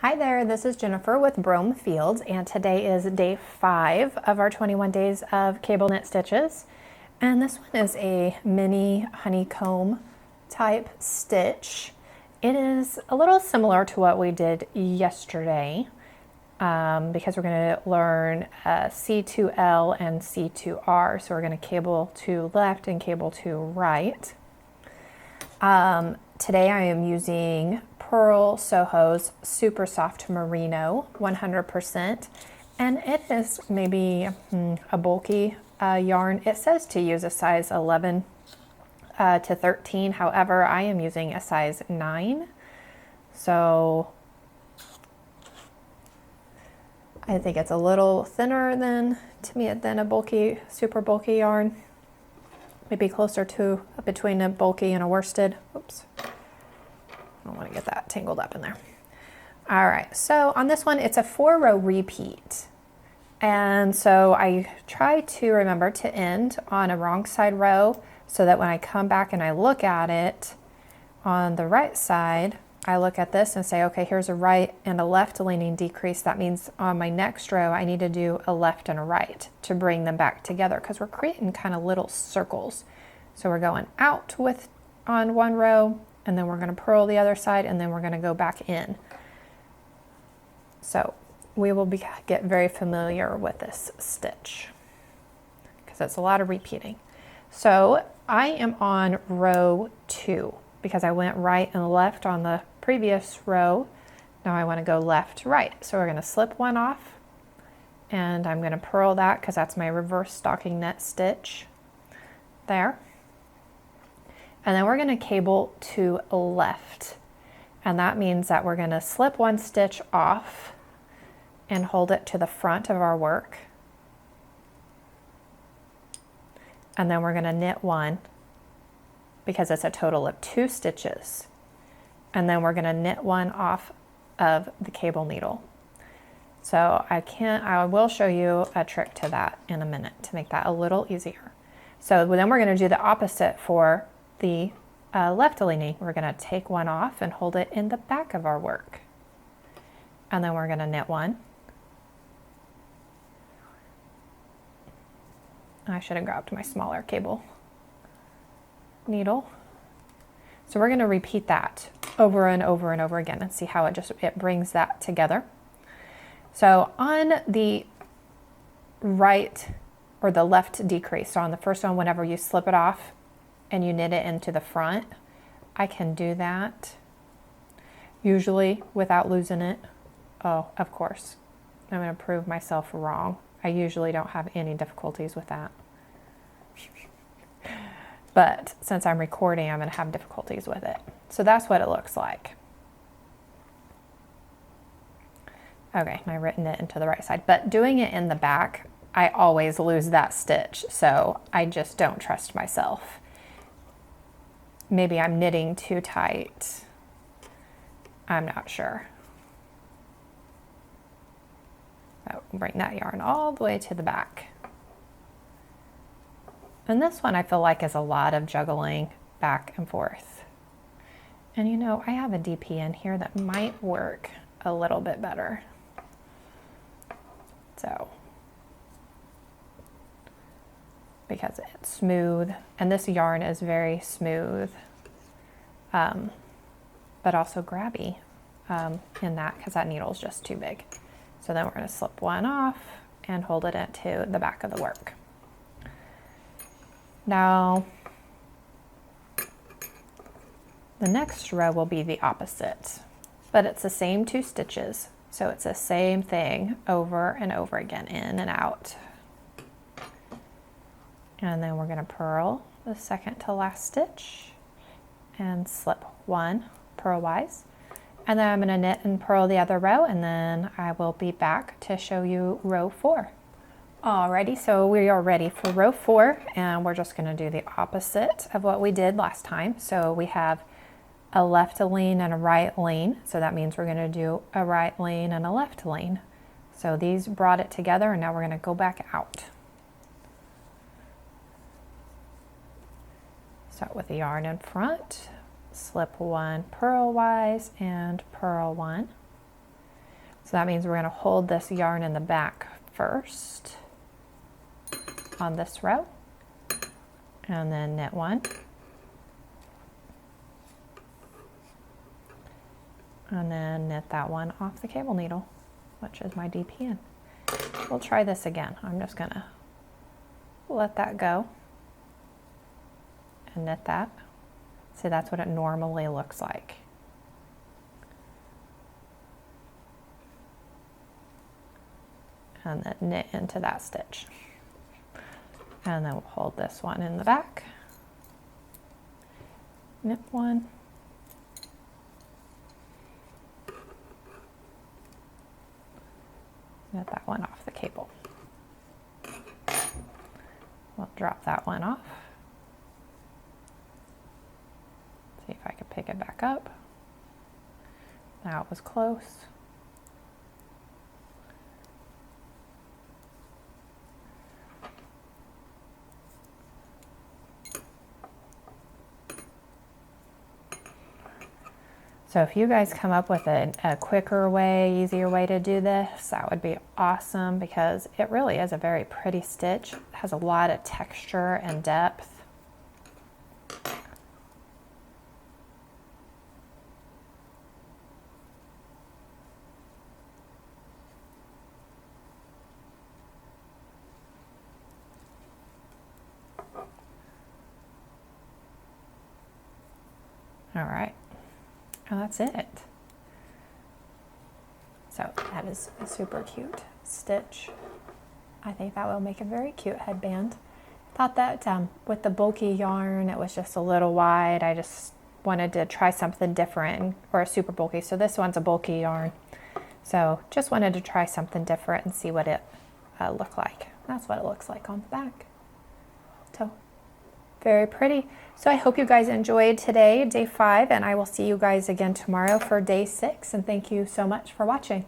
Hi there, this is Jennifer with Brome Fields, and today is day 5 of our 21 days of cable knit stitches. And this one is a mini honeycomb type stitch. It is a little similar to what we did yesterday because we're going to learn C2L and C2R. So we're going to cable to left and cable to right. Today I am using Pearl Soho's Super Soft Merino 100%, and it is maybe a bulky yarn. It says to use a size 11 to 13, however I am using a size 9, so I think it's a little thinner than a bulky, super bulky yarn. Maybe closer to between a bulky and a worsted. Oops. I don't want to get that tangled up in there. All right, so on this one, it's a 4-row repeat. And so I try to remember to end on a wrong side row so that when I come back and I look at it on the right side, I look at this and say, okay, here's a right and a left leaning decrease. That means on my next row, I need to do a left and a right to bring them back together because we're creating kind of little circles. So we're going out on one row, and then we're going to purl the other side, and then we're going to go back in. So we will get very familiar with this stitch because it's a lot of repeating. So I am on row 2 because I went right and left on the previous row. Now I want to go left to right. So we're going to slip one off, and I'm going to purl that because that's my reverse stockinette stitch there. And then we're going to cable to left. And that means that we're going to slip one stitch off and hold it to the front of our work. And then we're going to knit one because it's a total of 2 stitches. And then we're going to knit one off of the cable needle. So I will show you a trick to that in a minute to make that a little easier. So then we're going to do the opposite for the left leaning. We're going to take one off and hold it in the back of our work. And then we're going to knit one. I should have grabbed my smaller cable needle. So we're going to repeat that over and over and over again and see how it brings that together. So on the right or the left decrease, so on the first one, whenever you slip it off and you knit it into the front, I can do that usually without losing it. Oh, of course, I'm going to prove myself wrong. I usually don't have any difficulties with that. But since I'm recording, I'm going to have difficulties with it. So that's what it looks like. Okay, I've written it into the right side, but doing it in the back, I always lose that stitch. So I just don't trust myself. Maybe I'm knitting too tight. I'm not sure. So bring that yarn all the way to the back. And this one I feel like is a lot of juggling back and forth. And you know, I have a DP in here that might work a little bit better. So, because it's smooth, and this yarn is very smooth, but also grabby in that because that needle is just too big. So then we're going to slip one off and hold it into the back of the work. Now, the next row will be the opposite, but it's the same 2 stitches. So it's the same thing over and over again, in and out. And then we're going to purl the second to last stitch and slip one purlwise. And then I'm going to knit and purl the other row, and then I will be back to show you row 4. Alrighty, so we are ready for row 4, and we're just going to do the opposite of what we did last time. So we have a left lean and a right lean. So that means we're going to do a right lean and a left lean. So these brought it together, and now we're going to go back out. Start with the yarn in front, slip one purlwise and purl one. So that means we're going to hold this yarn in the back first on this row, and then knit one, and then knit that one off the cable needle, which is my DPN. We'll try this again. I'm just going to let that go and knit that. See, that's what it normally looks like. And then knit into that stitch. And then we'll hold this one in the back. Knit one. Knit that one off the cable. We'll drop that one off. See if I can pick it back up. Now it was close. So if you guys come up with a quicker way, easier way to do this, that would be awesome, because it really is a very pretty stitch. It has a lot of texture and depth. All right. And that's it. So that is a super cute stitch. I think that will make a very cute headband. Thought that with the bulky yarn, it was just a little wide. I just wanted to try something different, or a super bulky. So this one's a bulky yarn. So just wanted to try something different and see what it looked like. That's what it looks like on the back. So very pretty. So I hope you guys enjoyed today, day 5, and I will see you guys again tomorrow for day 6. And thank you so much for watching.